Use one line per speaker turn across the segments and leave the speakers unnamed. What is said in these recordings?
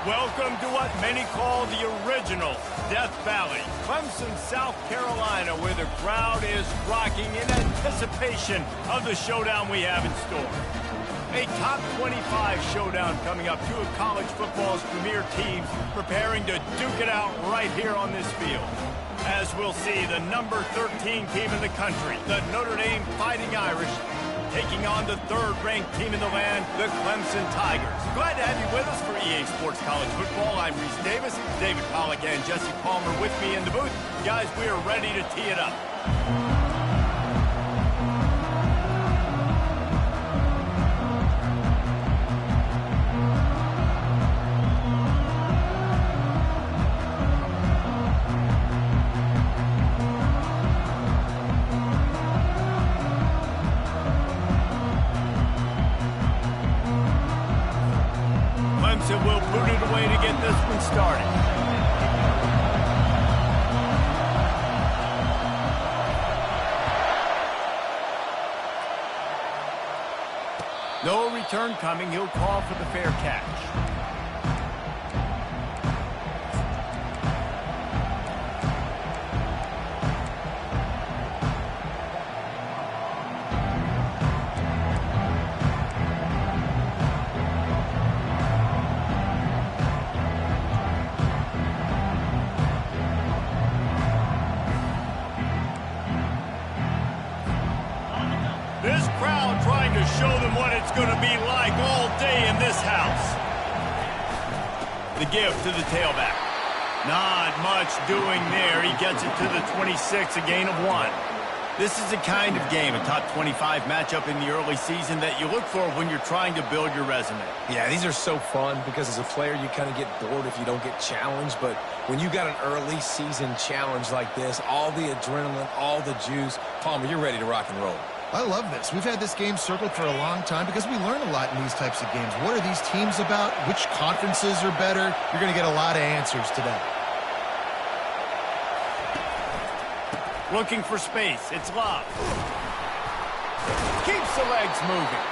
Welcome to what many call the original Death Valley, Clemson, South Carolina, where the crowd is rocking in anticipation of the showdown we have in store. A top 25 showdown coming up, two of college football's premier teams preparing to duke it out right here on this field. As we'll see, the number 13 team in the country, the Notre Dame Fighting Irish, taking on the third-ranked team in the land, the Clemson Tigers. Glad to have you with us for EA Sports College Football. I'm Reese Davis, David Pollack and Jesse Palmer with me in the booth. Guys, we are ready to tee it up. Clemson will boot it away to get this one started. No return coming. He'll call for the fair catch. This crowd trying to show them what it's going to be like all day in this house. The give to the tailback. Not much doing there. He gets it to the 26, a gain of 1. This is the kind of game, a top 25 matchup in the early season that you look for when you're trying to build your resume.
Yeah, these are so fun because as a player, you kind of get bored if you don't get challenged. But when you got an early season challenge like this, all the adrenaline, all the juice, Palmer, you're ready to rock and roll.
I love this. We've had this game circled for a long time because we learn a lot in these types of games. What are these teams about? Which conferences are better? You're going to get a lot of answers today.
Looking for space. It's Love. Keeps the legs moving.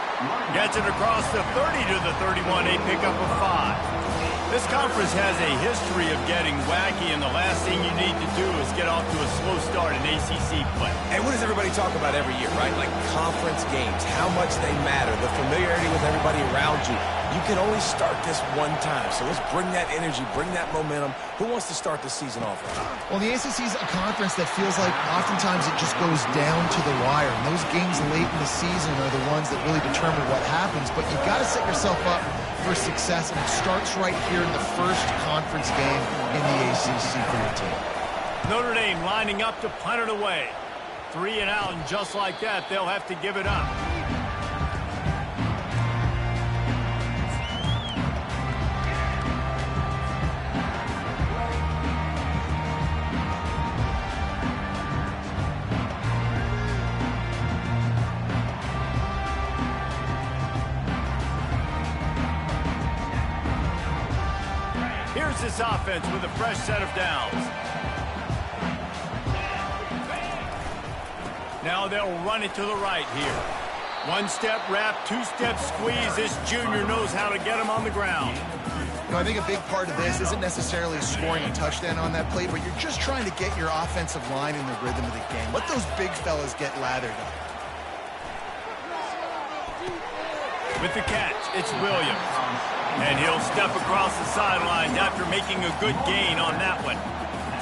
Gets it across the 30 to the 31. A pickup of 5. This conference has a history of getting wacky, and the last thing you need to do is get off to a slow start in ACC play.
And what does everybody talk about every year, right? Like conference games, how much they matter, the familiarity with everybody around you. You can only start this one time, so let's bring that energy, bring that momentum. Who wants to start the season off right?
Well, the ACC is a conference that feels like oftentimes it just goes down to the wire. And those games late in the season are the ones that really determine what happens. But you've got to set yourself up for success, and it starts right here in the first conference game in the ACC for your team.
Notre Dame lining up to punt it away. 3 and out, and just like that, they'll have to give it up. Here's this offense with a fresh set of downs. Now they'll run it to the right here. One-step wrap, two-step squeeze. This junior knows how to get him on the ground.
You know, I think a big part of this isn't necessarily scoring a touchdown on that play, but you're just trying to get your offensive line in the rhythm of the game. Let those big fellas get lathered up.
With the catch, it's Williams. And he'll step across the sidelines after making a good gain on that one.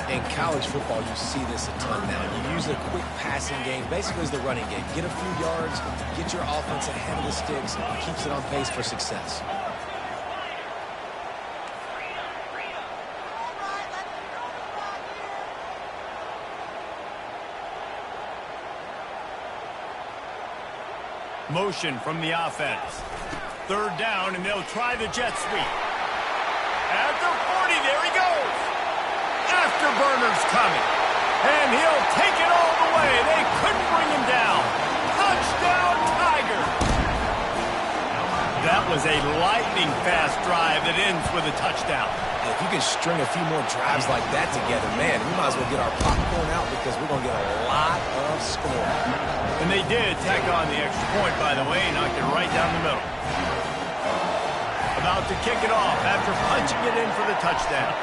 In college football, you see this a ton now. You use a quick passing game, basically as the running game. Get a few yards, get your offense ahead of the sticks, and keeps it on pace for success.
Motion from the offense. 3rd down, and they'll try the jet sweep. At the 40, there he goes. Afterburner's coming. And he'll take it all the way. They couldn't bring him down. Touchdown, Tiger. That was a lightning-fast drive that ends with a touchdown.
If you can string a few more drives like that together, man, we might as well get our popcorn out because we're going to get a lot of scoring.
And they did tack on the extra point, by the way, knocked it right down the middle. about to kick it off after punching it in for the touchdown.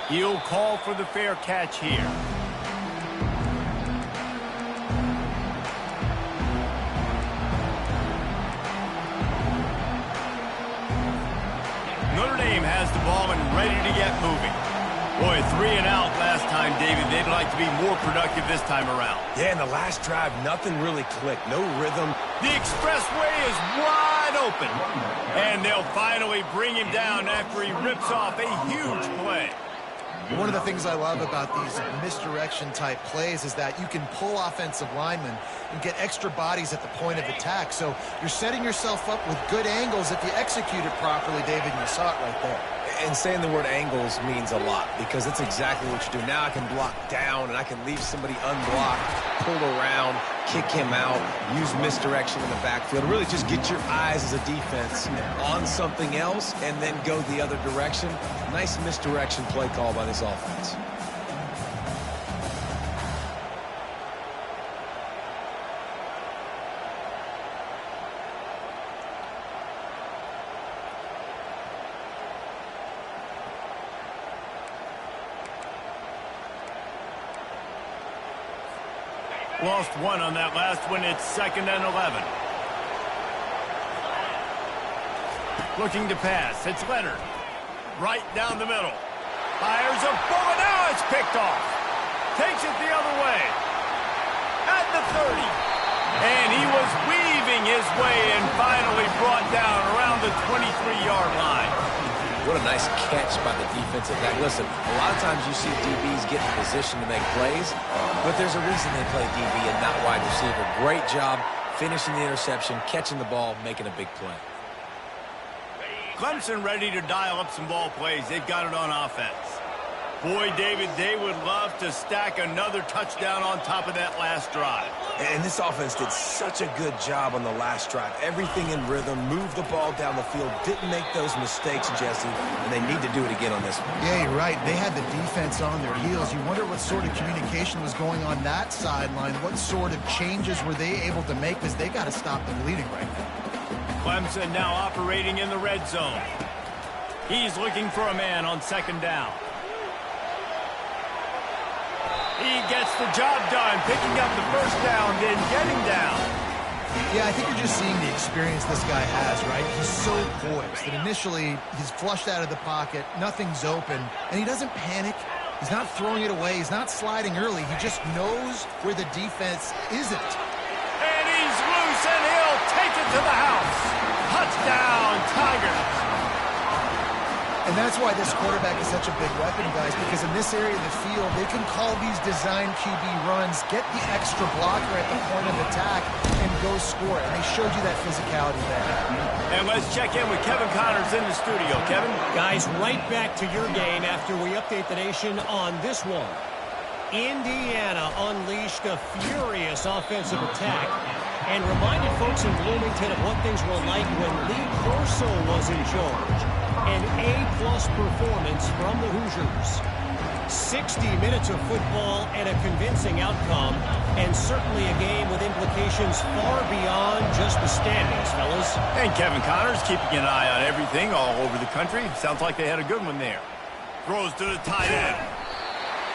He'll call for the fair catch here. Notre Dame has the ball and ready to get moving. Boy, 3 and out last time, David. They'd like to be more productive this time around.
Yeah, in the last drive, nothing really clicked. No rhythm.
The expressway is wide open. And they'll finally bring him down after he rips off a huge play.
One of the things I love about these misdirection-type plays is that you can pull offensive linemen and get extra bodies at the point of attack. So you're setting yourself up with good angles if you execute it properly, David, and you saw it right there.
And saying the word angles means a lot because it's exactly what you do. Now I can block down and I can leave somebody unblocked, pull around, kick him out, use misdirection in the backfield. Really just get your eyes as a defense on something else and then go the other direction. Nice misdirection play call by this offense.
Lost one on that last one. It's 2nd and 11. Looking to pass. It's Leonard. Right down the middle. Fires a bullet. Now it's picked off. Takes it the other way. At the 30. And he was weaving his way and finally brought down around the 23-yard line.
What a nice catch by the defensive back. Listen, a lot of times you see DBs get in position to make plays, but there's a reason they play DB and not wide receiver. Great job finishing the interception, catching the ball, making a big play.
Clemson ready to dial up some ball plays. They've got it on offense. Boy, David, they would love to stack another touchdown on top of that last drive.
And this offense did such a good job on the last drive. Everything in rhythm, moved the ball down the field, didn't make those mistakes, Jesse, and they need to do it again on this one.
Yeah, you're right. They had the defense on their heels. You wonder what sort of communication was going on that sideline. What sort of changes were they able to make because they got to stop the bleeding right now.
Clemson now operating in the red zone. He's looking for a man on 2nd down. He gets the job done, picking up the first down, then getting down.
Yeah, I think you're just seeing the experience this guy has, right? He's so poised that initially he's flushed out of the pocket, nothing's open, and he doesn't panic. He's not throwing it away. He's not sliding early. He just knows where the defense isn't.
And he's loose, and he'll take it to the house. Touchdown, Tigers.
And that's why this quarterback is such a big weapon, guys, because in this area of the field, they can call these design QB runs, get the extra blocker at the point of attack, and go score. And they showed you that physicality there.
And let's check in with Kevin Connors in the studio. Kevin?
Guys, right back to your game after we update the nation on this one. Indiana unleashed a furious offensive attack and reminded folks in Bloomington of what things were like when Lee Corso was in charge. An A-plus performance from the Hoosiers. 60 minutes of football and a convincing outcome, and certainly a game with implications far beyond just the standings, fellas.
And Kevin Connors keeping an eye on everything all over the country. Sounds like they had a good one there. Throws to the tight end.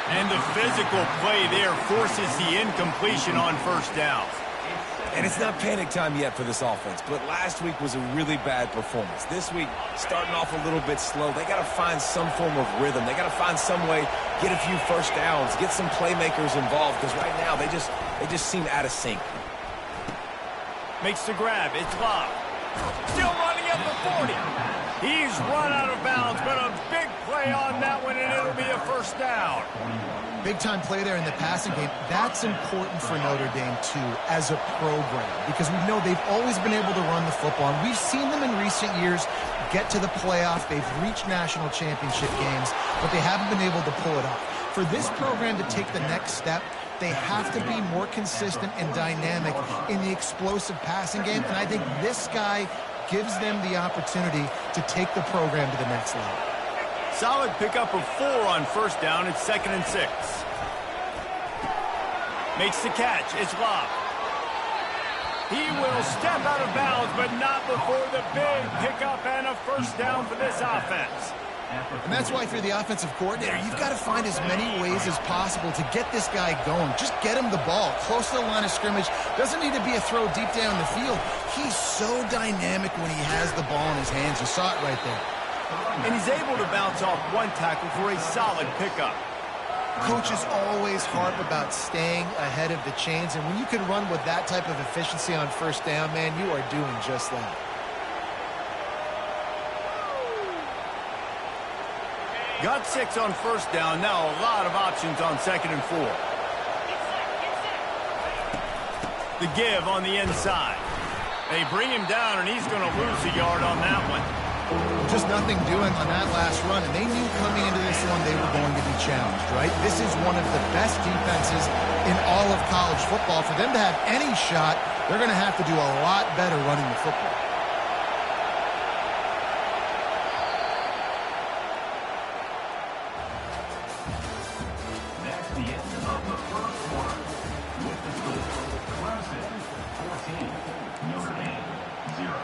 And the physical play there forces the incompletion on 1st down.
And it's not panic time yet for this offense, but last week was a really bad performance. This week, starting off a little bit slow. They got to find some form of rhythm. They got to find some way, get a few first downs, get some playmakers involved, because right now they just seem out of sync.
Makes the grab. It's Love. Still running at the 40. He's run out of bounds, but a big play on that one, and it'll be a 1st down.
Big-time play there in the passing game. That's important for Notre Dame, too, as a program, because we know they've always been able to run the football, and we've seen them in recent years get to the playoff. They've reached national championship games, but they haven't been able to pull it off. For this program to take the next step, they have to be more consistent and dynamic in the explosive passing game, and I think this guy gives them the opportunity to take the program to the next level.
Solid pickup of 4 on 1st down. It's 2nd and 6. Makes the catch. It's Love. He will step out of bounds, but not before the big pickup and a first down for this offense.
And that's why if you're the offensive coordinator, you've got to find as many ways as possible to get this guy going. Just get him the ball close to the line of scrimmage. Doesn't need to be a throw deep down the field. He's so dynamic when he has the ball in his hands. You saw it right there.
And he's able to bounce off one tackle for a solid pickup.
Coaches always harp about staying ahead of the chains, and when you can run with that type of efficiency on first down, man, you are doing just that.
Got 6 on first down. Now a lot of options on 2nd and 4. The give on the inside. They bring him down, and he's going to lose a yard on that one.
Just nothing doing on that last run, and they knew coming into this one they were going to be challenged, right? This is one of the best defenses in all of college football. For them to have any shot, they're going to have to do a lot better running the football.
That's the end of the first quarter. With the score, Clemson 14, Notre Dame 0.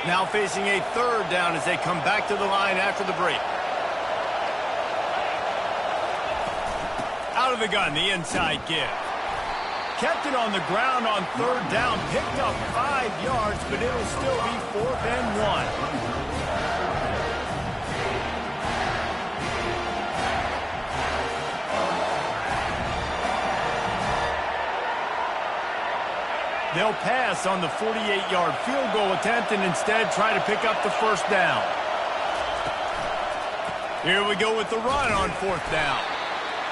Now facing a 3rd down as they come back to the line after the break. Out of the gun, the inside give. Kept it on the ground on 3rd down, picked up 5 yards, but it'll still be 4th and 1. They'll pass on the 48-yard field goal attempt and instead try to pick up the first down. Here we go with the run on 4th down.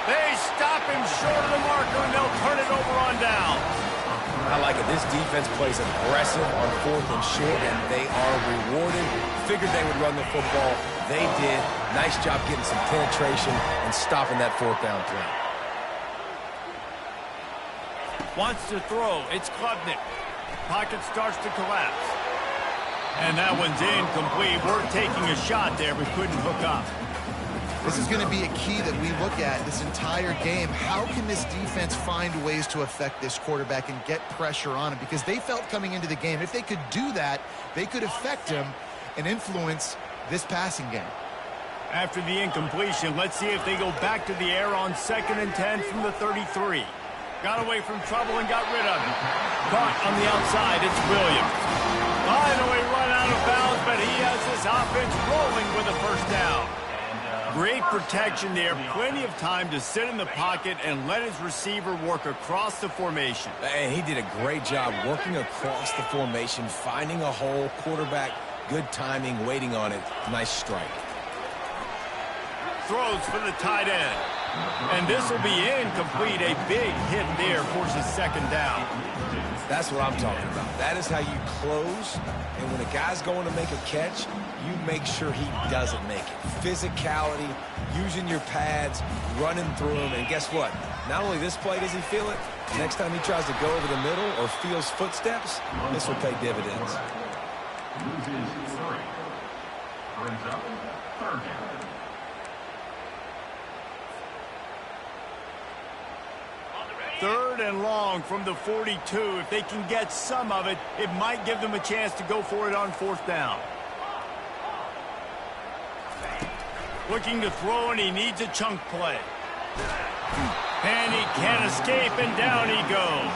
They stop him short of the marker, and they'll turn it over on down.
I like it. This defense plays aggressive on 4th and short, and they are rewarded. Figured they would run the football. They did. Nice job getting some penetration and stopping that 4th down play.
Wants to throw. It's Klubnik. Pocket starts to collapse. And that one's incomplete. We're taking a shot there, but couldn't hook up.
This is going to be a key that we look at this entire game. How can this defense find ways to affect this quarterback and get pressure on him? Because they felt coming into the game, if they could do that, they could affect him and influence this passing game.
After the incompletion, let's see if they go back to the air on 2nd and 10 from the 33. Got away from trouble and got rid of it. Caught on the outside, it's Williams. Finally run out of bounds, but he has this offense rolling with a first down. Great protection there. Plenty of time to sit in the pocket and let his receiver work across the formation.
And he did a great job working across the formation, finding a hole, quarterback, good timing, waiting on it. Nice strike.
Throws for the tight end. And this will be incomplete. A big hit there forces 2nd down.
That's what I'm talking about. That is how you close. And when a guy's going to make a catch, you make sure he doesn't make it. Physicality, using your pads, running through them. And guess what? Not only this play does he feel it, next time he tries to go over the middle or feels footsteps, this will pay dividends.
Loses 3. Brings up 3rd down.
Third and long from the 42. If they can get some of it, it might give them a chance to go for it on 4th down. Looking to throw, and he needs a chunk play. And he can't escape, and down he goes.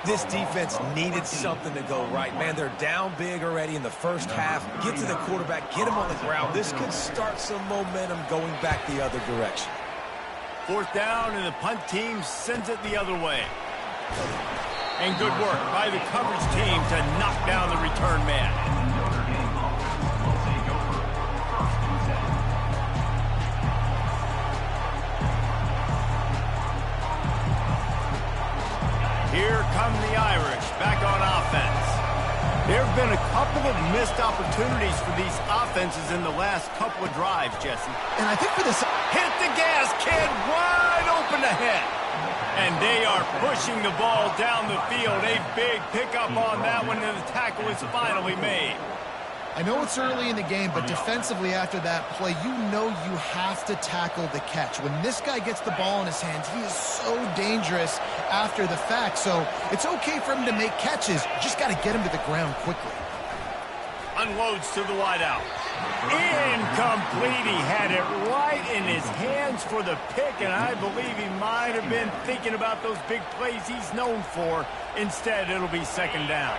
This defense needed something to go right. Man, they're down big already in the first half. Get to the quarterback, get him on the ground. This could start some momentum going back the other direction.
4th down, and the punt team sends it the other way. And good work by the coverage team to knock down the return man.
Notre Dame offense will take over 1st and 10.
Here come the Irish back on offense. There have been a couple of missed opportunities for these offenses in the last couple of drives, Jesse.
And I think for this...
Hit the gas, kid, wide open ahead. And they are pushing the ball down the field. A big pickup on that one, and the tackle is finally made.
I know it's early in the game, but defensively after that play, you know you have to tackle the catch. When this guy gets the ball in his hands, he is so dangerous after the fact. So it's okay for him to make catches. You just got to get him to the ground quickly.
Unloads to the wideout. Incomplete. He had it right in his hands for the pick, and I believe he might have been thinking about those big plays he's known for. Instead, it'll be second down.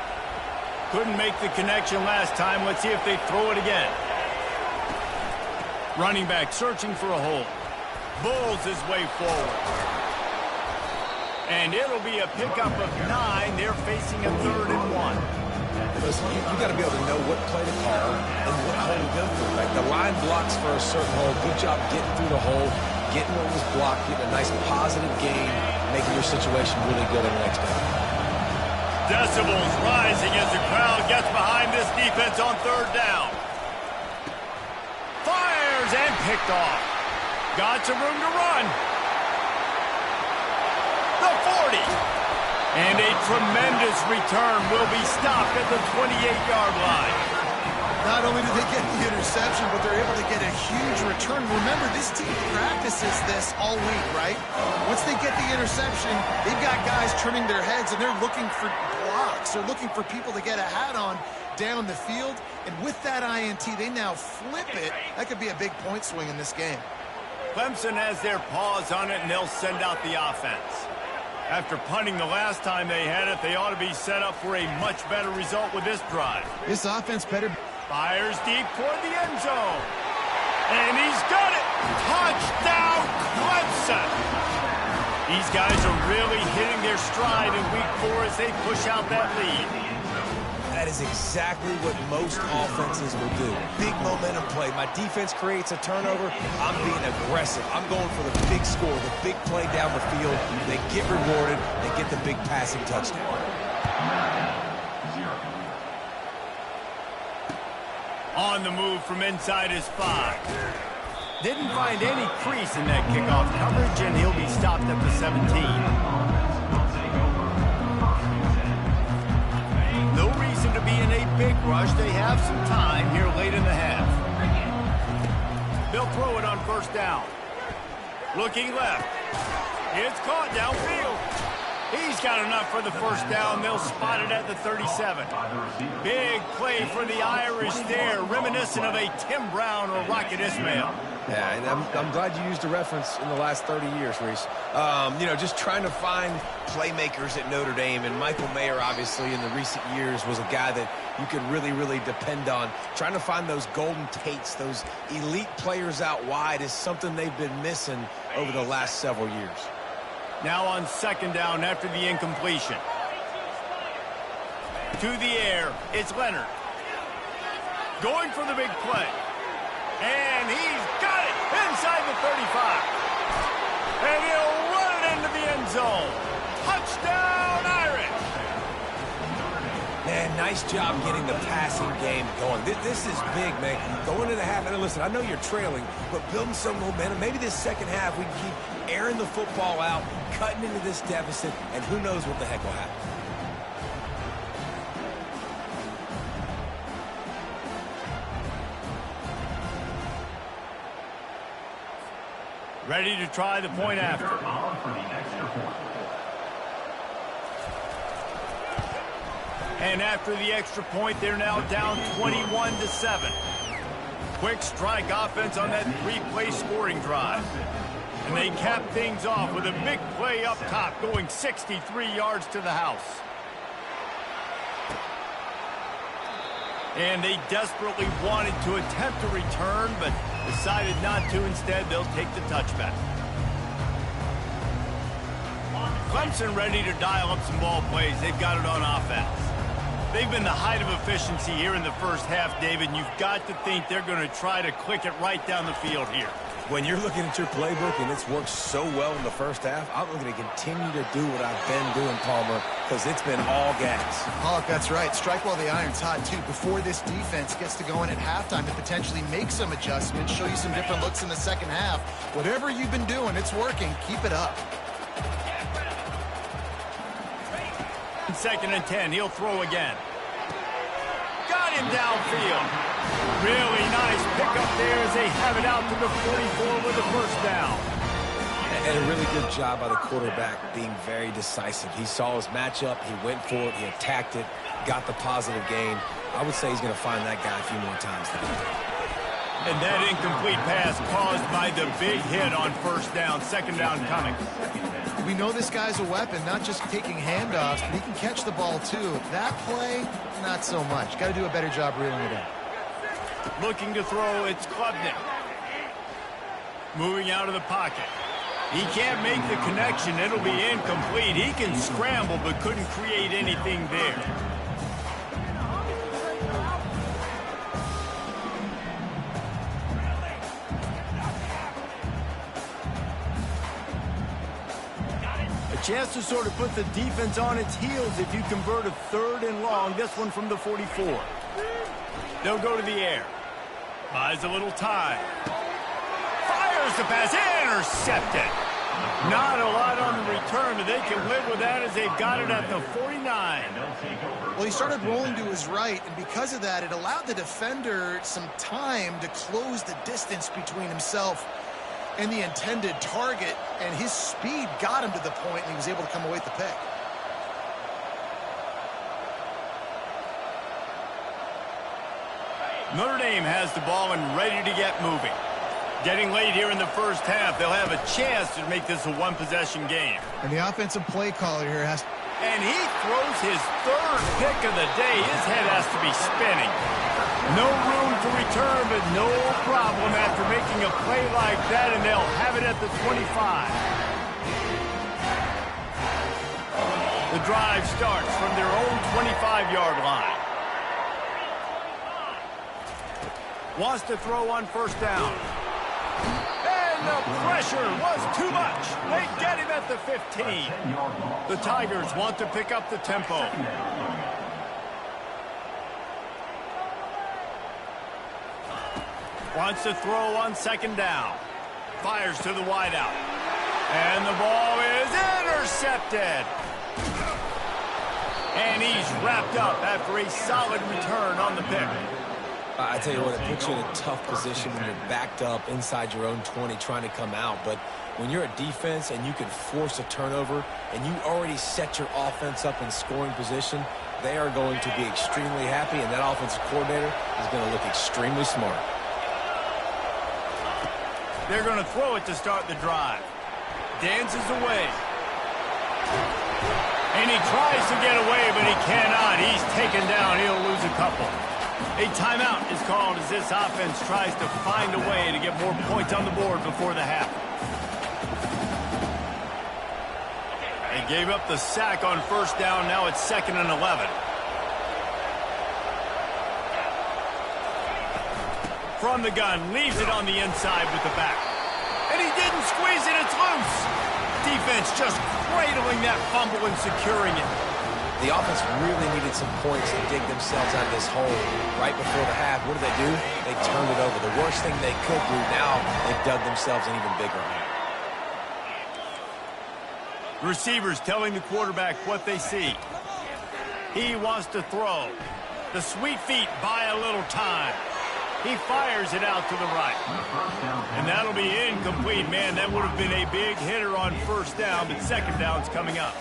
Couldn't make the connection last time. Let's see if they throw it again. Running back searching for a hole. Bulls his way forward. And it'll be a pickup of 9. They're facing a 3rd and 1.
Listen, you got to be able to know what play to call and what hole to go through. Like the line blocks for a certain hole. Good job getting through the hole, getting what was blocked, getting a nice positive gain, making your situation really good on the next down.
Decibels rising as the crowd gets behind this defense on 3rd down. Fires and picked off. Got some room to run. The 40. And a tremendous return will be stopped at the 28-yard line.
Not only do they get the interception, but they're able to get a huge return. Remember, this team practices this all week, right? Once they get the interception, they've got guys turning their heads, and they're looking for blocks. They're looking for people to get a hat on down the field. And with that INT, they now flip it. That could be a big point swing in this game.
Clemson has their paws on it, and they'll send out the offense. After punting the last time they had it, they ought to be set up for a much better result with this drive.
This offense better...
Fires deep toward the end zone. And he's got it. Touchdown, Clemson. These guys are really hitting their stride in week 4 as they push out that lead.
That is exactly what most offenses will do. Big momentum play. My defense creates a turnover. I'm being aggressive. I'm going for the big score, the big play down the field. They get rewarded. They get the big passing touchdown.
On the move from inside his 5. Didn't find any crease in that kickoff coverage, and he'll be stopped at the 17. No reason to be in a big rush. They have some time here late in the half. They'll throw it on 1st down. Looking left. It's caught downfield. He's got enough for the 1st down. They'll spot it at the 37. Big play for the Irish there, reminiscent of a Tim Brown or Rocket Ismail.
Yeah, and I'm glad you used a reference in the last 30 years, Reese. You know, just trying to find playmakers at Notre Dame, and Michael Mayer, obviously, in the recent years, was a guy that you could really, really depend on. Trying to find those Golden Tates, those elite players out wide is something they've been missing over the last several years.
Now on 2nd down after the incompletion. To the air, it's Leonard. Going for the big play. And he's got it inside the 35. And he'll run it into the end zone. Touchdown, Irish.
Man, nice job getting the passing game going. This is big, man. Going into the half, and listen, I know you're trailing, but building some momentum. Maybe this second half we can keep airing the football out, cutting into this deficit, and who knows what the heck will happen.
Ready to try the point after. And after the extra point, they're now down 21-7. Quick strike offense on that 3-play scoring drive. And they cap things off with a big play up top, going 63 yards to the house. And they desperately wanted to attempt a return, but decided not to. Instead, they'll take the touchback. Clemson ready to dial up some ball plays. They've got it on offense. They've been the height of efficiency here in the first half, David, and you've got to think they're going to try to click it right down the field here.
When you're looking at your playbook and it's worked so well in the first half, I'm going to continue to do what I've been doing, Palmer, because it's been all gas.
Oh, that's right. Strike while the iron's hot, too. Before this defense gets to go in at halftime to potentially make some adjustments, show you some different looks in the second half. Whatever you've been doing, it's working. Keep it up.
2nd and 10. He'll throw again. Got got him downfield. Really nice pickup there as they have it out to the 44 with the first down.
And a really good job by the quarterback being very decisive. He saw his matchup, he went for it, he attacked it, got the positive gain. I would say he's going to find that guy a few more times tonight.
And that incomplete pass caused by the big hit on first down. Second down coming.
We know this guy's a weapon, not just taking handoffs, but he can catch the ball too. That play, not so much. Got to do a better job reeling it in.
Looking to throw, it's Klubnik. Moving out of the pocket. He can't make the connection. It'll be incomplete. He can scramble, but couldn't create anything there. A chance to sort of put the defense on its heels if you convert a 3rd and long. This one from the 44. They'll go to the air. Buys a little time. Fires the pass. Intercepted. Not a lot on the return, but they can live with that as they've got it at the 49.
Well, he started rolling to his right, and because of that, it allowed the defender some time to close the distance between himself and the intended target, and his speed got him to the point, and he was able to come away with the pick.
Notre Dame has the ball and ready to get moving. Getting late here in the first half, they'll have a chance to make this a one-possession game.
And the offensive play caller here has...
And he throws his 3rd pick of the day. His head has to be spinning. No room to return, but no problem after making a play like that, and they'll have it at the 25. The drive starts from their own 25-yard line. Wants to throw on first down. And the pressure was too much. They get him at the 15. The Tigers want to pick up the tempo. Wants to throw on second down. Fires to the wideout. And the ball is intercepted. And he's wrapped up after a solid return on the pick.
I tell you what, it puts you in a tough position when you're backed up inside your own 20 trying to come out. But when you're a defense and you can force a turnover and you already set your offense up in scoring position, they are going to be extremely happy, and that offensive coordinator is going to look extremely smart.
They're going to throw it to start the drive. Dances away. And he tries to get away, but he cannot. He's taken down. He'll lose a couple. A timeout is called as this offense tries to find a way to get more points on the board before the half. They gave up the sack on first down. Now it's 2nd and 11. From the gun, leaves it on the inside with the back. And he didn't squeeze it. It's loose. Defense just cradling that fumble and securing it.
The offense really needed some points to dig themselves out of this hole right before the half. What did? They turned it over. The worst thing they could do, now they've dug themselves an even bigger hole.
Receivers telling the quarterback what they see. He wants to throw. The sweet feet buy a little time. He fires it out to the right. And that'll be incomplete, man. That would have been a big hitter on first down, but second down's coming up.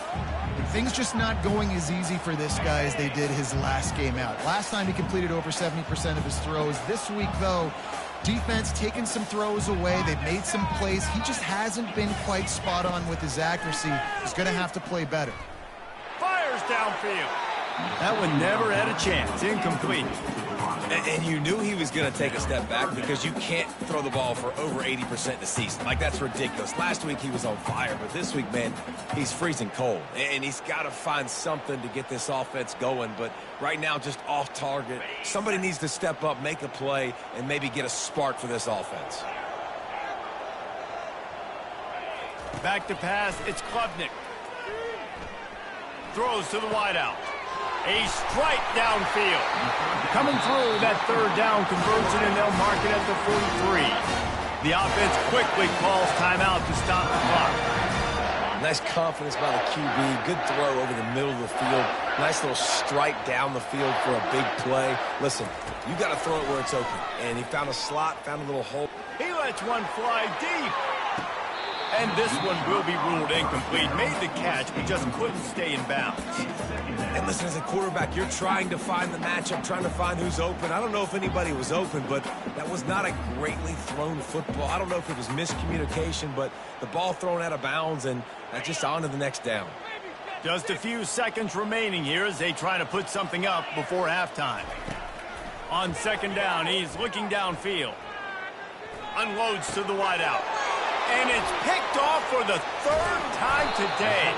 Things just not going as easy for this guy as they did his last game out. Last time he completed over 70% of his throws. This week, though, defense taking some throws away. They've made some plays. He just hasn't been quite spot on with his accuracy. He's going to have to play better.
Fires downfield. That one never had a chance. Incomplete.
And you knew he was going to take a step back because you can't throw the ball for over 80% the season. Like, that's ridiculous. Last week he was on fire, but this week, man, he's freezing cold. And he's got to find something to get this offense going. But right now, just off target. Somebody needs to step up, make a play, and maybe get a spark for this offense.
Back to pass, it's Klubnik. Throws to the wideout. A strike downfield. Coming through that third down conversion, and they'll mark it at the 43. The offense quickly calls timeout to stop the clock.
Nice confidence by the QB. Good throw over the middle of the field. Nice little strike down the field for a big play. Listen, you got to throw it where it's open. And he found a slot, found a little hole.
He lets one fly deep. And this one will be ruled incomplete. Made the catch, but just couldn't stay in bounds.
And listen, as a quarterback, you're trying to find the matchup, trying to find who's open. I don't know if anybody was open, but that was not a greatly thrown football. I don't know if it was miscommunication, but the ball thrown out of bounds, and just on to the next down.
Just a few seconds remaining here as they try to put something up before halftime. On second down, he's looking downfield. Unloads to the wideout. And it's picked off for the third time today.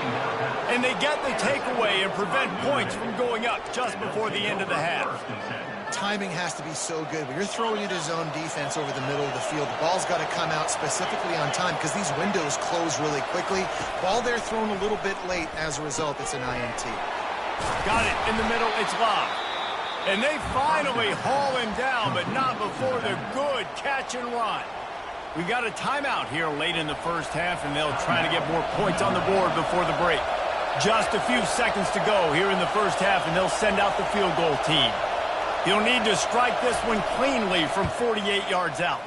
And they get the takeaway and prevent points from going up just before the end of the half.
Timing has to be so good. When you're throwing into zone defense over the middle of the field, the ball's got to come out specifically on time because these windows close really quickly. Ball there thrown a little bit late. As a result, it's an INT.
Got it in the middle. It's Love. And they finally haul him down, but not before the good catch and run. We've got a timeout here late in the first half, and they'll try to get more points on the board before the break. Just a few seconds to go here in the first half, and they'll send out the field goal team. He'll need to strike this one cleanly from 48 yards out.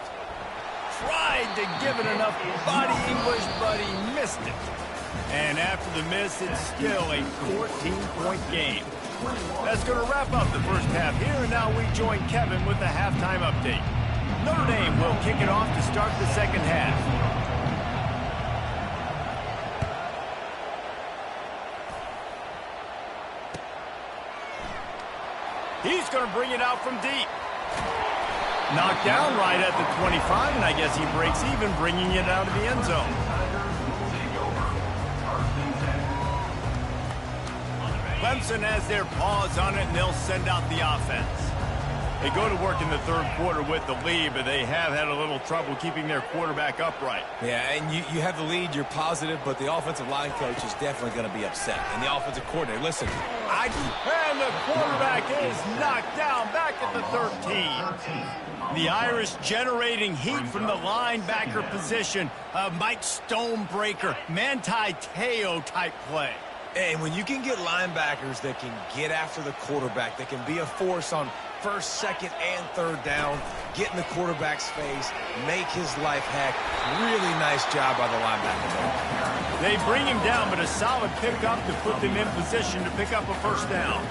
Tried to give it enough body English, but he missed it. And after the miss, it's still a 14-point game. That's going to wrap up the first half here, and now we join Kevin with the halftime update. Notre Dame will kick it off to start the second half. He's going to bring it out from deep. Knocked down right at the 25, and I guess he breaks even, bringing it out of the end zone. Clemson has their paws on it, and they'll send out the offense. They go to work in the third quarter with the lead, but they have had a little trouble keeping their quarterback upright.
Yeah, and you have the lead, you're positive, but the offensive line coach is definitely going to be upset. And the offensive coordinator, listen,
And the quarterback is knocked down back at the 13. The Irish generating heat from the linebacker position. Mike Stonebreaker, Manti Te'o type play.
And when you can get linebackers that can get after the quarterback, that can be a force on first, second, and third down, get in the quarterback's face, make his life heck. Really nice job by the linebacker.
They bring him down, but a solid pickup to put them in position to pick up a first down.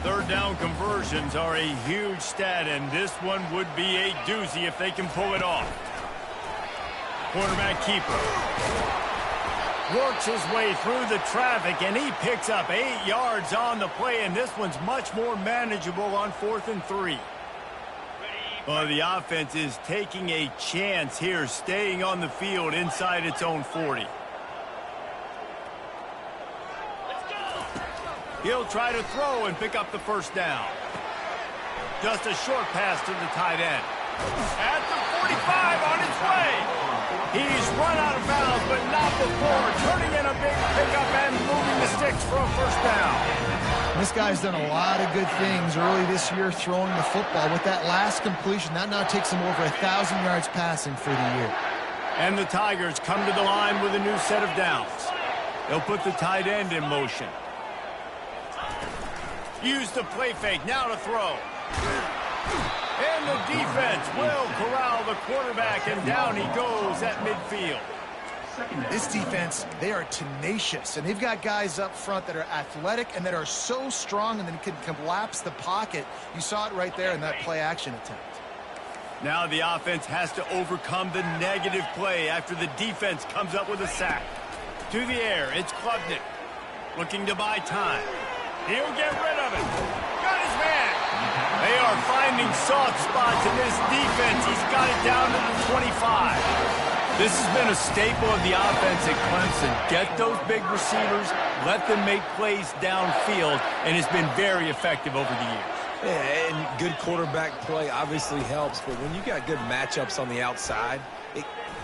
Third down conversions are a huge stat, and this one would be a doozy if they can pull it off. Quarterback keeper works his way through the traffic, and he picks up 8 yards on the play, and this one's much more manageable on 4th and 3. Well, the offense is taking a chance here, staying on the field inside its own 40. He'll try to throw and pick up the first down. Just a short pass to the tight end. At the 45 on its way. He's run out of bounds, but not before turning in a big pickup and moving the sticks for a first down.
This guy's done a lot of good things early this year throwing the football. With that last completion, that now takes him over 1,000 yards passing for the year.
And the Tigers come to the line with a new set of downs. They'll put the tight end in motion. Use the play fake, now to throw. And the defense will corral the quarterback, and down he goes at midfield.
This defense, they are tenacious, and they've got guys up front that are athletic and that are so strong and then can collapse the pocket. You saw it right there in that play-action attempt.
Now the offense has to overcome the negative play after the defense comes up with a sack. To the air, it's Klubnik, looking to buy time. He'll get rid of it. Got his man. They are finding soft spots in this defense. He's got it down to the 25. This has been a staple of the offense at Clemson. Get those big receivers, let them make plays downfield, and it's been very effective over the years.
Yeah, and good quarterback play obviously helps, but when you got good matchups on the outside,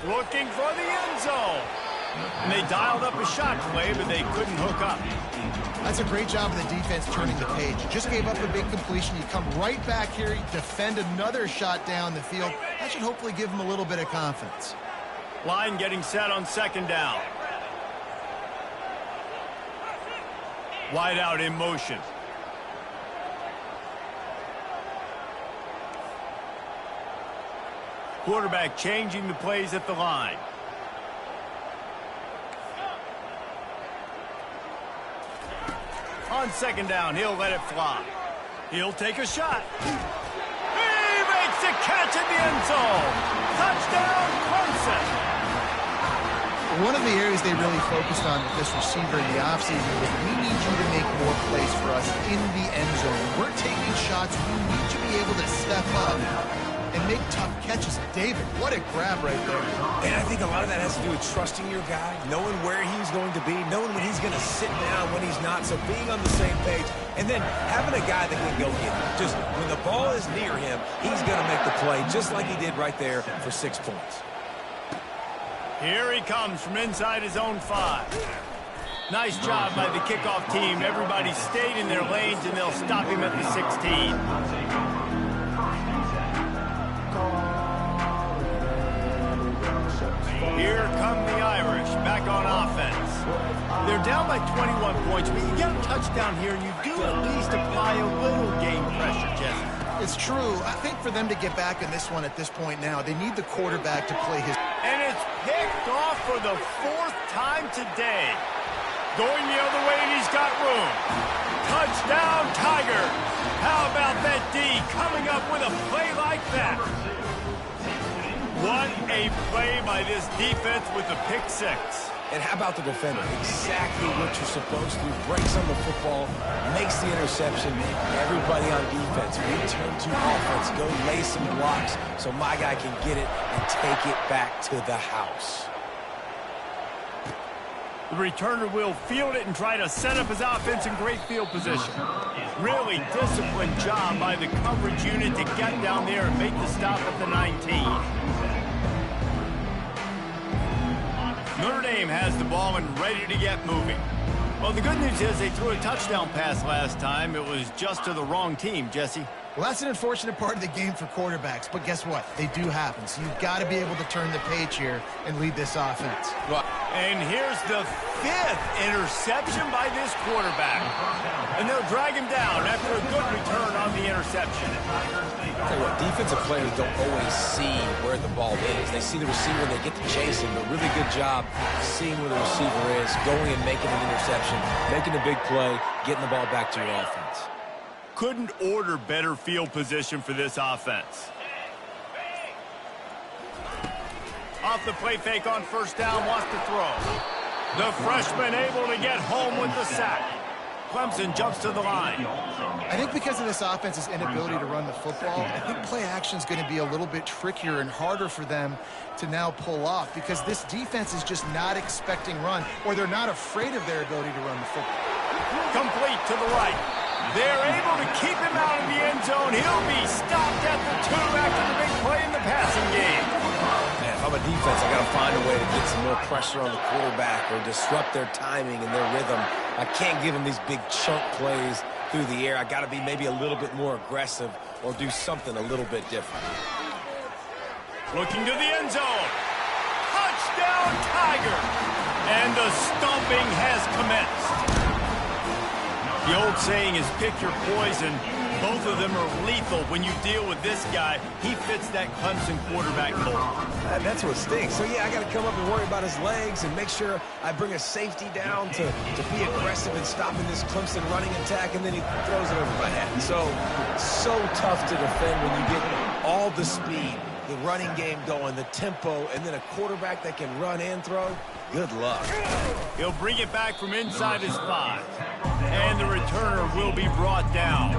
looking for the end zone. And they dialed up a shot play, but they couldn't hook up.
That's a great job of the defense turning the page. You just gave up a big completion. You come right back here, you defend another shot down the field. That should hopefully give them a little bit of confidence.
Line getting set on second down. Wide out in motion. Quarterback changing the plays at the line. On second down, he'll let it fly. He'll take a shot. He makes a catch in the end zone. Touchdown, Clemson.
One of the areas they really focused on with this receiver in the offseason was we need you to make more plays for us in the end zone. We're taking shots. We need you to be able to step up and make tough catches. David, what a grab right there.
And I think a lot of that has to do with trusting your guy, knowing where he's going to be, knowing when he's going to sit down, when he's not, so being on the same page, and then having a guy that can go get it. Just when the ball is near him, he's going to make the play just like he did right there for 6 points.
Here he comes from inside his own 5. Nice job by the kickoff team. Everybody stayed in their lanes, and they'll stop him at the 16. Here come the Irish back on offense. They're down by 21 points, but you get a touchdown here, and you do at least apply a little game pressure, Jesse.
It's true. I think for them to get back in this one at this point now, they need the quarterback to play his...
And it's picked off for the 4th time today. Going the other way, and he's got room. Touchdown, Tiger. How about that D coming up with a play like that? What a play by this defense with the pick 6.
And how about the defender? Exactly what you're supposed to. Breaks on the football, makes the interception. Everybody on defense, return to offense. Go lay some blocks so my guy can get it and take it back to the house.
The returner will field it and try to set up his offense in great field position. Really disciplined job by the coverage unit to get down there and make the stop at the 19. Notre Dame has the ball and ready to get moving. Well, the good news is they threw a touchdown pass last time. It was just to the wrong team, Jesse.
Well, that's an unfortunate part of the game for quarterbacks, but guess what? They do happen, so you've got to be able to turn the page here and lead this offense.
And here's the 5th interception by this quarterback. And they'll drag him down after a good return on the interception.
I'll tell you what, defensive players don't always see where the ball is. They see the receiver and they get to chase him. A really good job seeing where the receiver is, going and making an interception, making a big play, getting the ball back to your offense.
Couldn't order better field position for this offense. Off the play fake on first down, wants to throw. The freshman able to get home with the sack. Clemson jumps to the line.
I think because of this offense's inability to run the football, I think play action is going to be a little bit trickier and harder for them to now pull off because this defense is just not expecting run, or they're not afraid of their ability to run the football.
Complete to the right. They're able to keep him out of the end zone. He'll be stopped at the 2 after the big play in the passing game.
Man, if I'm a defense, I got to find a way to get some more pressure on the quarterback or disrupt their timing and their rhythm. I can't give them these big chunk plays through the air. I got to be maybe a little bit more aggressive or do something a little bit different.
Looking to the end zone. Touchdown, Tiger. And the stomping has commenced. The old saying is pick your poison. Both of them are lethal when you deal with this guy. He fits that Clemson quarterback mold.
That's what stinks. So, yeah, I got to come up and worry about his legs and make sure I bring a safety down to be aggressive in stopping this Clemson running attack, and then he throws it over my head. So tough to defend when you get all the speed, the running game going, the tempo, and then a quarterback that can run and throw. Good luck.
He'll bring it back from inside his 5. And the returner will be brought down.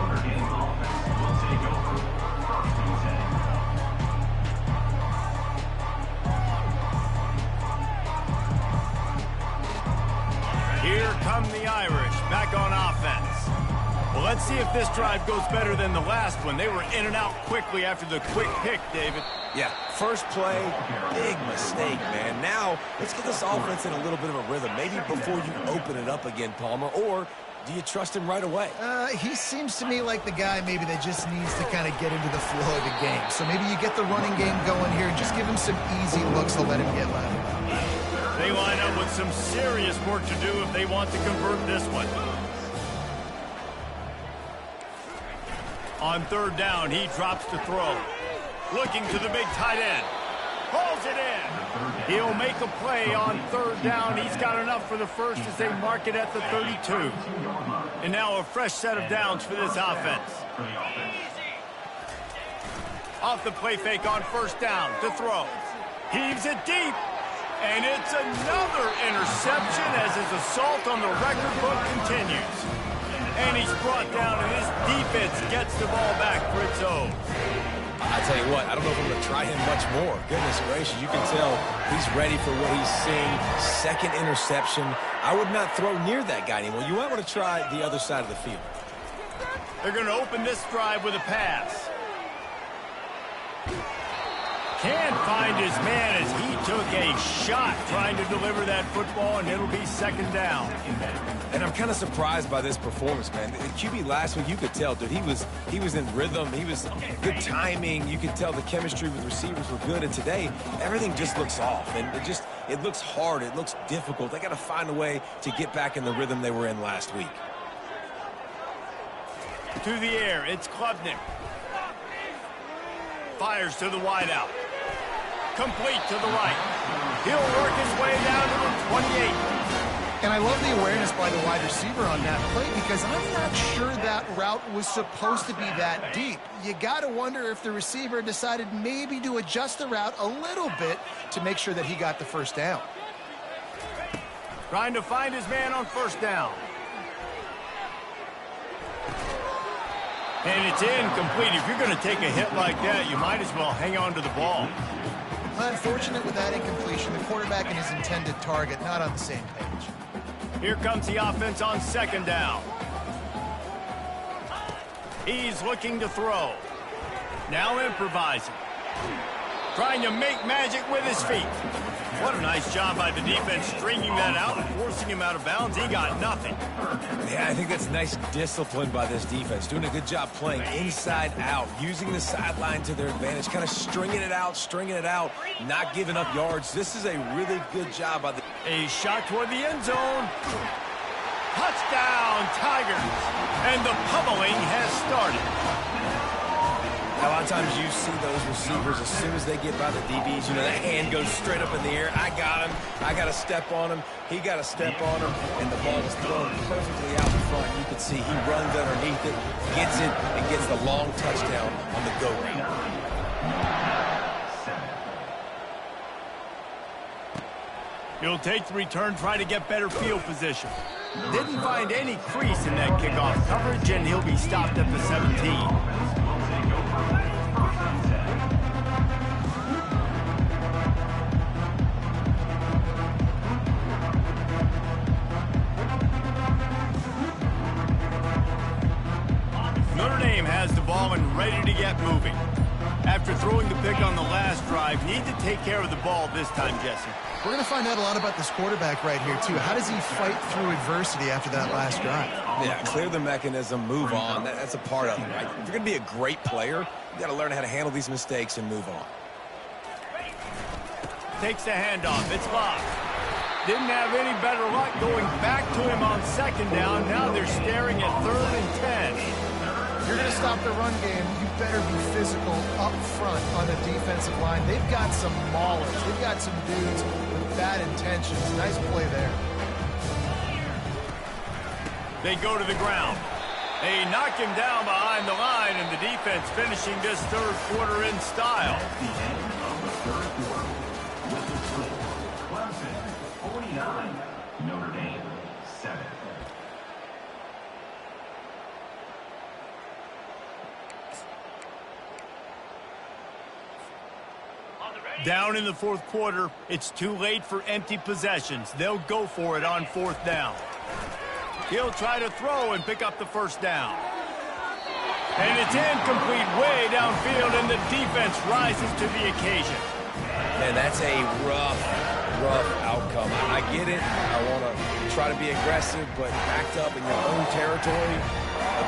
Here come the Irish back on offense. Well, let's see if this drive goes better than the last one. They were in and out quickly after the quick pick, David.
Yeah, first play, big mistake, man. Now, let's get this offense in a little bit of a rhythm. Maybe before you open it up again, Palmer, or do you trust him right away?
He seems to me like the guy maybe that just needs to kind of get into the flow of the game. So maybe you get the running game going here and just give him some easy looks to let him get left.
They line up with some serious work to do if they want to convert this one. On third down, he drops to throw. Looking to the big tight end. Pulls it in. He'll make a play on third down. He's got enough for the first as they mark it at the 32. And now a fresh set of downs for this offense. Off the play fake on first down to throw. Heaves it deep. And it's another interception as his assault on the record book continues. And he's brought down, and his defense gets the ball back for its own.
I tell you what, I don't know if I'm going to try him much more. Goodness gracious, you can tell he's ready for what he's seeing. Second interception. I would not throw near that guy anymore. You might want to try the other side of the field.
They're going to open this drive with a pass. Can't find his man as he took a shot trying to deliver that football, and it'll be second down.
And I'm kind of surprised by this performance, man. The QB last week, you could tell, dude, he was in rhythm. He was good timing. You could tell the chemistry with receivers were good. And today, everything just looks off. And it looks hard. It looks difficult. They got to find a way to get back in the rhythm they were in last week.
To the air, it's Klubnik. Fires to the wideout. Complete to the right. He'll work his way down to the 28.
And I love the awareness by the wide receiver on that play because I'm not sure that route was supposed to be that deep. You got to wonder if the receiver decided maybe to adjust the route a little bit to make sure that he got the first down.
Trying to find his man on first down. And it's incomplete. If you're going to take a hit like that, you might as well hang on to the ball.
Unfortunate with that incompletion. The quarterback and his intended target not on the same page.
Here comes the offense on second down. He's looking to throw. Now improvising. Trying to make magic with his feet. What a nice job by the defense stringing that out and forcing him out of bounds. He got nothing.
Yeah, I think that's nice discipline by this defense. Doing a good job playing inside out, using the sideline to their advantage, kind of stringing it out, not giving up yards. This is a really good job by the...
A shot toward the end zone. Touchdown, Tigers. And the pummeling has started.
A lot of times you see those receivers, as soon as they get by the DBs, you know, that hand goes straight up in the air. I got him. I got to step on him. He got to step on him. And the ball is thrown perfectly out in front. You can see he runs underneath it, gets it, and gets the long touchdown on the go route.
He'll take the return, try to get better field position. Didn't find any crease in that kickoff coverage, and he'll be stopped at the 17. Notre Dame has the ball and ready to get moving. After throwing the pick on the last drive, need to take care of the ball this time, Jesse.
We're going to find out a lot about this quarterback right here, too. How does he fight through adversity after that last drive?
Yeah, clear the mechanism, move on. That's a part of it, right? If you're going to be a great player, you got to learn how to handle these mistakes and move on.
Takes the handoff. It's locked. Didn't have any better luck going back to him on second down. Now they're staring at 3rd and 10.
If you're going to stop the run game, you better be physical up front on the defensive line. They've got some maulers. They've got some dudes with bad intentions. Nice play there.
They go to the ground. They knock him down behind the line, and the defense finishing this third quarter in style.
The end of the third quarter. With the score, Clemson 49, Notre Dame 7.
Down in the fourth quarter, it's too late for empty possessions. They'll go for it on 4th down. He'll try to throw and pick up the first down. And it's incomplete way downfield, and the defense rises to the occasion.
Man, that's a rough outcome. I get it. I want to try to be aggressive, but backed up in your own territory,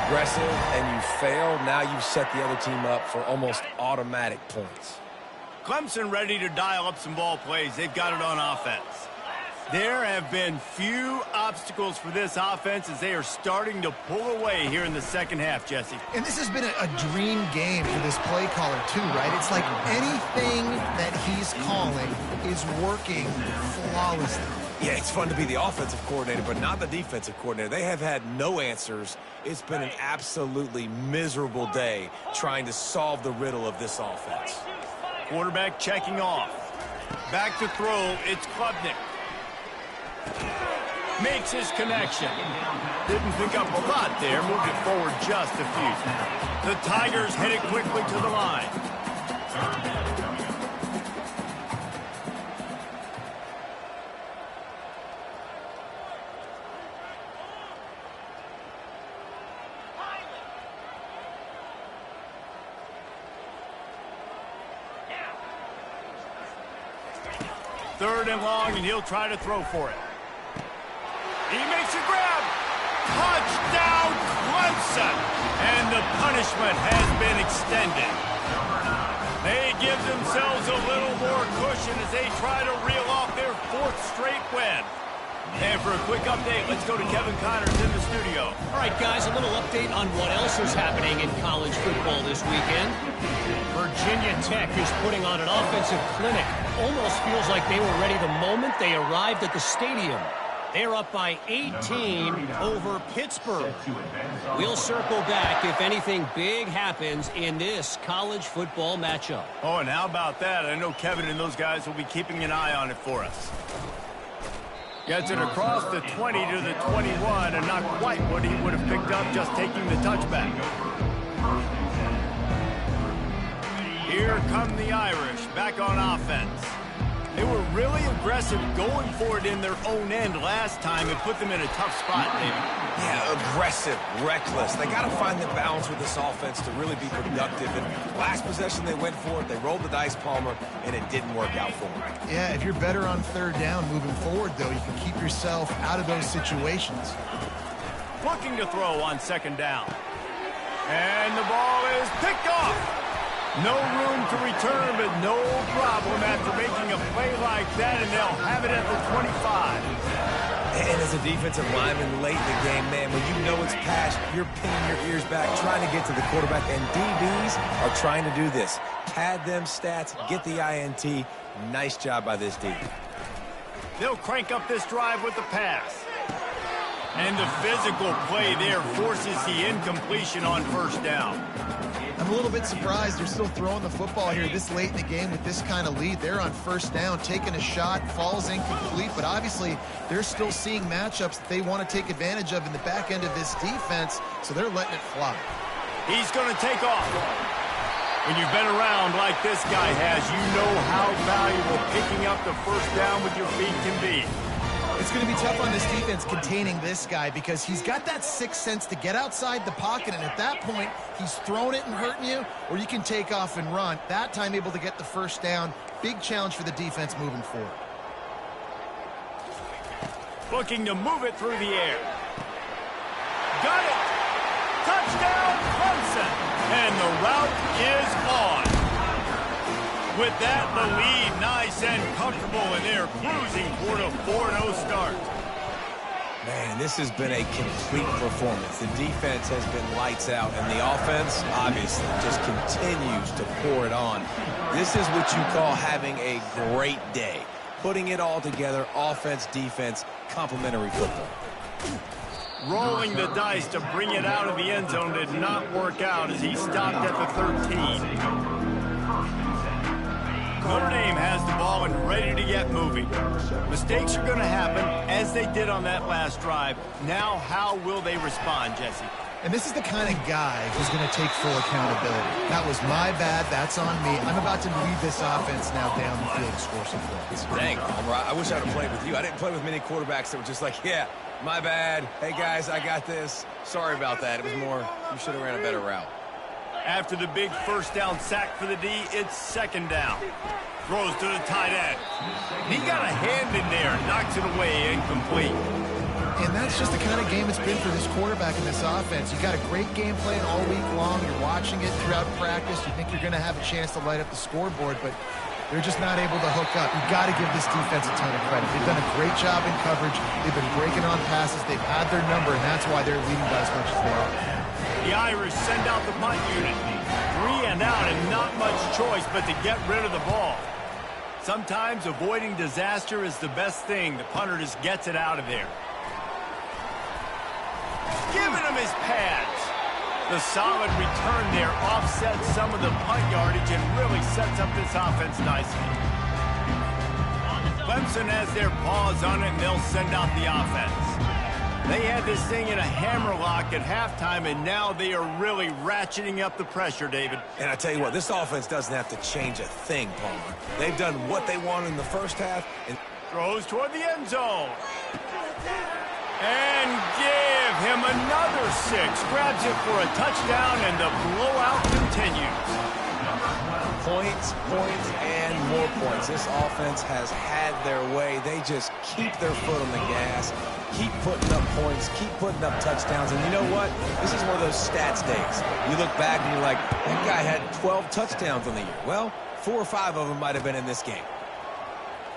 aggressive, and you fail. Now you set the other team up for almost automatic points.
Clemson ready to dial up some ball plays. They've got it on offense. There have been few obstacles for this offense as they are starting to pull away here in the second half, Jesse.
And this has been a dream game for this play caller too, right? It's like anything that he's calling is working flawlessly.
Yeah, it's fun to be the offensive coordinator, but not the defensive coordinator. They have had no answers. It's been an absolutely miserable day trying to solve the riddle of this offense.
Quarterback checking off. Back to throw, it's Klubnik. Makes his connection. Didn't pick up a lot there, moved it forward just a few. The Tigers headed quickly to the line. Third and long, and he'll try to throw for it. He makes a grab. Touchdown, Clemson. And the punishment has been extended. They give themselves a little more cushion as they try to reel off their fourth straight win. And for a quick update, let's go to Kevin Connors in the studio.
All right, guys, a little update on what else is happening in college football this weekend. Virginia Tech is putting on an offensive clinic. Almost feels like they were ready the moment they arrived at the stadium. They're up by 18 over Pittsburgh. We'll circle back if anything big happens in this college football matchup.
Oh, and how about that? I know Kevin and those guys will be keeping an eye on it for us. Gets it across the 20 to the 21, and not quite what he would have picked up just taking the touchback. Here come the Irish, back on offense. They were really aggressive going for it in their own end last time and put them in a tough spot, David.
Yeah, aggressive, reckless. They got to find the balance with this offense to really be productive. And last possession they went for it, they rolled the dice, Palmer, and it didn't work out for them.
Yeah, if you're better on third down moving forward, though, you can keep yourself out of those situations.
Looking to throw on second down. And the ball is picked off. No room to return, but no problem after making a play like that, and they'll have it at the 25.
And as a defensive lineman late in the game, man, when you know it's past, you're pinning your ears back, trying to get to the quarterback, and DBs are trying to do this. Pad them stats, get the INT. Nice job by this D.
They'll crank up this drive with the pass. And the physical play there forces the incompletion on first down.
I'm a little bit surprised they're still throwing the football here this late in the game with this kind of lead. They're on first down, taking a shot, falls incomplete, but obviously they're still seeing matchups that they want to take advantage of in the back end of this defense, so they're letting it fly.
He's going to take off. When you've been around like this guy has, you know how valuable picking up the first down with your feet can be.
It's going to be tough on this defense containing this guy because he's got that sixth sense to get outside the pocket, and at that point, he's throwing it and hurting you, or you can take off and run. That time able to get the first down. Big challenge for the defense moving forward.
Looking to move it through the air. Got it! Touchdown, Clemson! And the route is on. With that, the lead nice and comfortable, and they're cruising toward a 4-0 start.
Man, this has been a complete performance. The defense has been lights out, and the offense, obviously, just continues to pour it on. This is what you call having a great day. Putting it all together, offense, defense, complementary football.
Rolling the dice to bring it out of the end zone did not work out as he stopped at the 13. Notre Dame has the ball and ready to get moving. Mistakes are going to happen, as they did on that last drive. Now, how will they respond, Jesse?
And this is the kind of guy who's going to take full accountability. That was my bad. That's on me. I'm about to lead this offense now down the field and score some points.
Dang, Palmer, I wish I would have played with you. I didn't play with many quarterbacks that were just like, yeah, my bad. Hey, guys, I got this. Sorry about that. It was more, you should have ran a better route.
After the big first down sack for the D, it's second down. Throws to the tight end. He got a hand in there and knocks it away incomplete.
And that's just the kind of game it's been for this quarterback in this offense. You got a great game plan all week long. You're watching it throughout practice. You think you're going to have a chance to light up the scoreboard, but They're just not able to hook up. You've got to give this defense a ton of credit. They've done a great job in coverage. They've been breaking on passes. They've had their number, and that's why they're leading by as much as they are.
The Irish send out the punt unit. 3 and out, and not much choice but to get rid of the ball. Sometimes avoiding disaster is the best thing. The punter just gets it out of there. Giving him his pads. The solid return there offsets some of the punt yardage and really sets up this offense nicely. Clemson has their paws on it, and they'll send out the offense. They had this thing in a hammerlock at halftime, and now they are really ratcheting up the pressure, David.
And I tell you what, this offense doesn't have to change a thing, Palmer. They've done what they wanted in the first half. And
throws toward the end zone. And give him another 6. Grabs it for a touchdown, and the blowout continues.
Points, and more points. This offense has had their way. They just keep their foot on the gas, keep putting up points, keep putting up touchdowns. And you know what? This is one of those stats days. You look back and you're like, that guy had 12 touchdowns on the year. Well, 4 or 5 of them might have been in this game.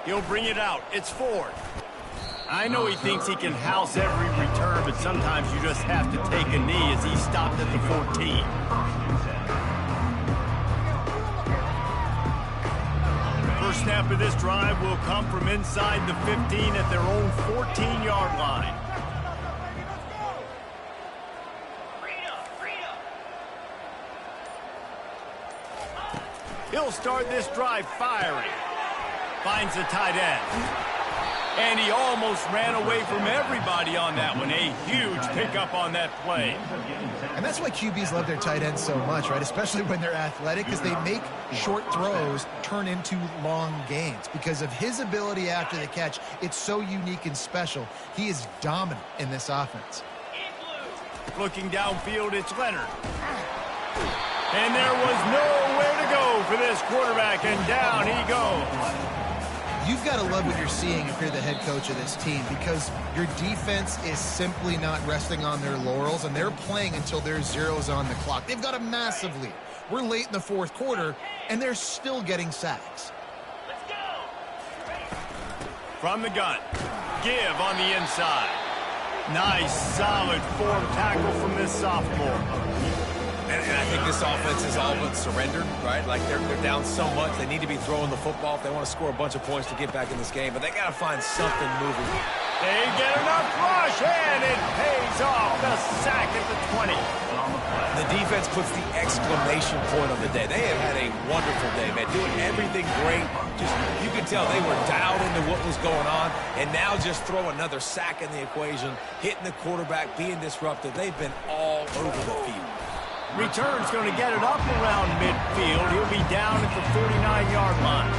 He'll bring it out. It's Ford. I know he thinks he can house every return, but sometimes you just have to take a knee as he stopped at the 14. First snap of this drive will come from inside the 15 at their own 14-yard line. He'll start this drive firing. Finds the tight end. And he almost ran away from everybody on that one. A huge pickup on that play.
And that's why QBs love their tight ends so much, right? Especially when they're athletic, because they make short throws turn into long gains. Because of his ability after the catch, it's so unique and special. He is dominant in this offense.
Looking downfield, it's Leonard. And there was nowhere to go for this quarterback, and down he goes.
You've got to love what you're seeing if you're the head coach of this team, because your defense is simply not resting on their laurels, and they're playing until there's zeros on the clock. They've got a massive lead. We're late in the fourth quarter, and they're still getting sacks.
Let's go. From the gun, give on the inside. Nice, solid form tackle from this sophomore.
And I think this offense is all but surrendered, right? Like they're down so much. They need to be throwing the football if they want to score a bunch of points to get back in this game. But they got to find something moving.
They get enough rush, and it pays off. The sack at the 20.
The defense puts the exclamation point on the day. They have had a wonderful day, man. Doing everything great. Just you could tell they were dialed into what was going on. And now just throw another sack in the equation, hitting the quarterback, being disruptive. They've been all over the field.
Return's going to get it up around midfield. He'll be down at the 49-yard line.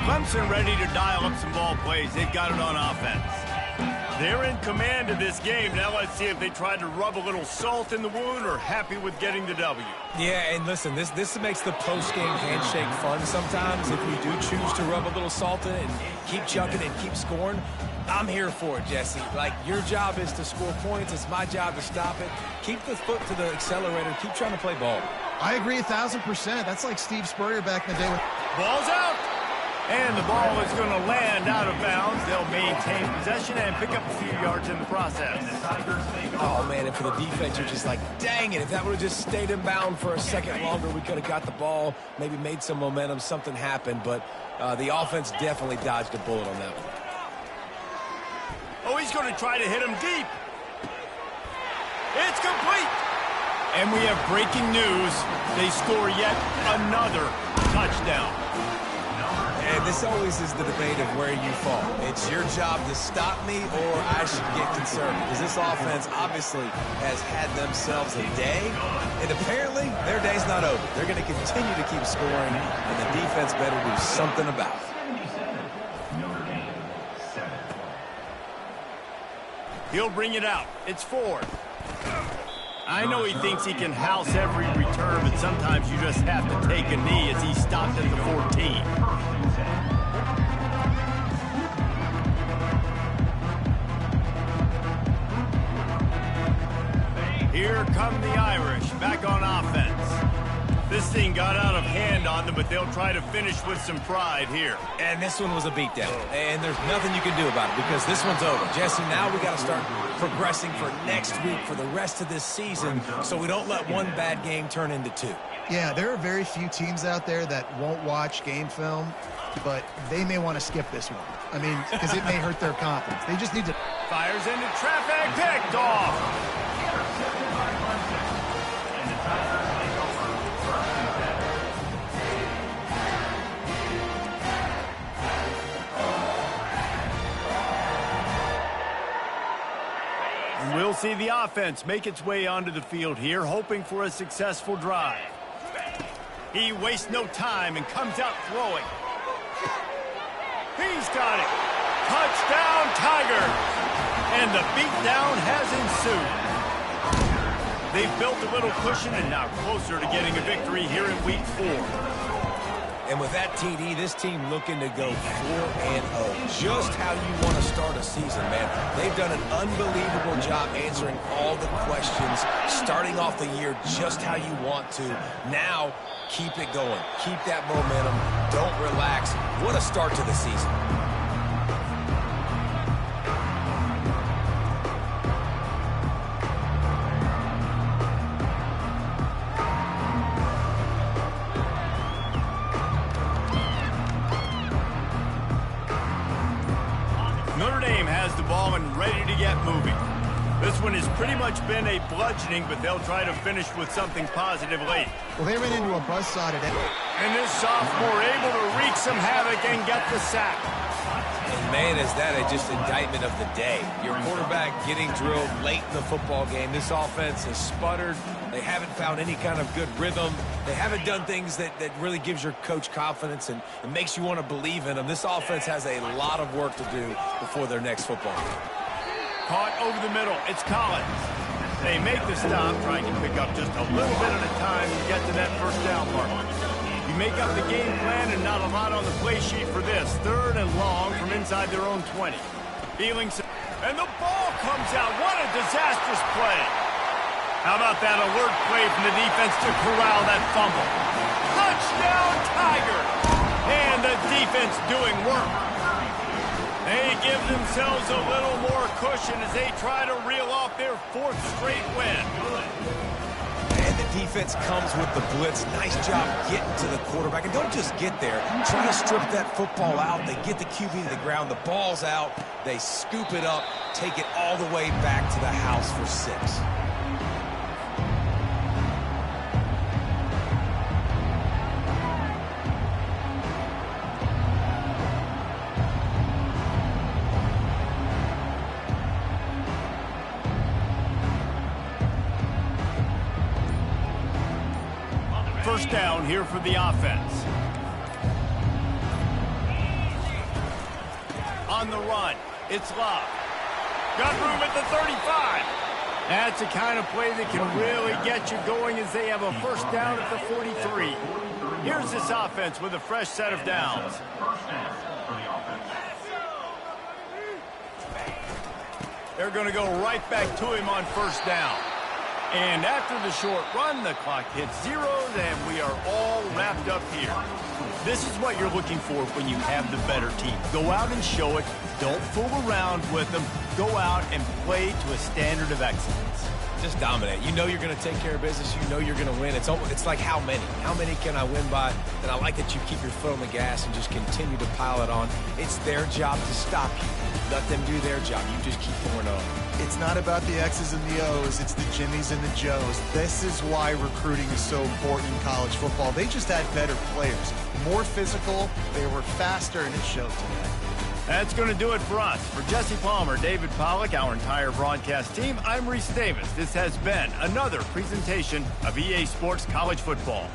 Clemson ready to dial up some ball plays. They've got it on offense. They're in command of this game. Now let's see if they try to rub a little salt in the wound or happy with getting the W.
Yeah, and listen, this makes the post-game handshake fun sometimes. If you do choose to rub a little salt in it and keep chucking and keep scoring, I'm here for it, Jesse. Like, your job is to score points. It's my job to stop it. Keep the foot to the accelerator. Keep trying to play ball.
I agree 1,000%. That's like Steve Spurrier back in the day.
Ball's out. And the ball is going to land out of bounds. They'll maintain possession and pick up a few yards in the process.
Oh, man, and for the defense, you're just like, dang it, if that would have just stayed in bound for a second longer, we could have got the ball, maybe made some momentum, something happened, but the offense definitely dodged a bullet on that one.
Oh, he's going to try to hit him deep. It's complete. And we have breaking news. They score yet another touchdown.
And this always is the debate of where you fall. It's your job to stop me or I should get concerned. Because this offense obviously has had themselves a day. And apparently their day's not over. They're going to continue to keep scoring. And the defense better do something about it.
He'll bring it out. It's Ford. I know he thinks he can house every return, but sometimes you just have to take a knee as he stopped at the 14. Here come the Irish, back on offense. This thing got out of hand on them, but they'll try to finish with some pride here.
And this one was a beatdown, and there's nothing you can do about it because this one's over. Jesse, now we got to start progressing for next week, for the rest of this season, so we don't let one bad game turn into two.
Yeah, there are very few teams out there that won't watch game film, but they may want to skip this one. I mean, because it may hurt their confidence. They just need to...
Fires into traffic, picked off. We'll see the offense make its way onto the field here, hoping for a successful drive. He wastes no time and comes out throwing. He's got it. Touchdown, Tiger. And the beatdown has ensued. They've built a little cushion and now closer to getting a victory here in Week 4.
And with that TD, this team looking to go 4-0. Just how you want to start a season, man. They've done an unbelievable job answering all the questions, starting off the year just how you want to. Now, keep it going. Keep that momentum. Don't relax. What a start to the season.
Notre Dame has the ball and ready to get moving. This one has pretty much been a bludgeoning, but they'll try to finish with something positive late.
Well, they ran into a buzzsaw today.
And this sophomore able to wreak some havoc and get the sack.
And man, is that just indictment of the day. Your quarterback getting drilled late in the football game. This offense has sputtered. They haven't found any kind of good rhythm. They haven't done things that really gives your coach confidence and makes you want to believe in them. This offense has a lot of work to do before their next football game.
Caught over the middle. It's Collins. They make the stop, trying to pick up just a little bit at a time to get to that first down mark. You make up the game plan and not a lot on the play sheet for this. 3rd and long from inside their own 20. And the ball comes out. What a disastrous play. How about that alert play from the defense to corral that fumble? Touchdown, Tiger! And the defense doing work. They give themselves a little more cushion as they try to reel off their 4th straight win.
And the defense comes with the blitz. Nice job getting to the quarterback. And don't just get there. Try to strip that football out. They get the QB to the ground. The ball's out. They scoop it up, take it all the way back to the house for 6.
First down here for the offense. On the run, it's Love. Got room at the 35. That's the kind of play that can really get you going as they have a first down at the 43. Here's this offense with a fresh set of downs. They're going to go right back to him on first down. And after the short run, the clock hits zeros, and we are all wrapped up here. This is what you're looking for when you have the better team. Go out and show it. Don't fool around with them. Go out and play to a standard of excellence.
Just dominate. You know you're going to take care of business. You know you're going to win. It's like how many? How many can I win by? And I like that you keep your foot on the gas and just continue to pile it on. It's their job to stop you. Let them do their job. You just keep pouring on.
It's not about the X's and the O's. It's the Jimmies and the Joes. This is why recruiting is so important in college football. They just had better players. More physical. They were faster, and it showed today.
That's going to do it for us. For Jesse Palmer, David Pollack, our entire broadcast team, I'm Reese Davis. This has been another presentation of EA Sports College Football.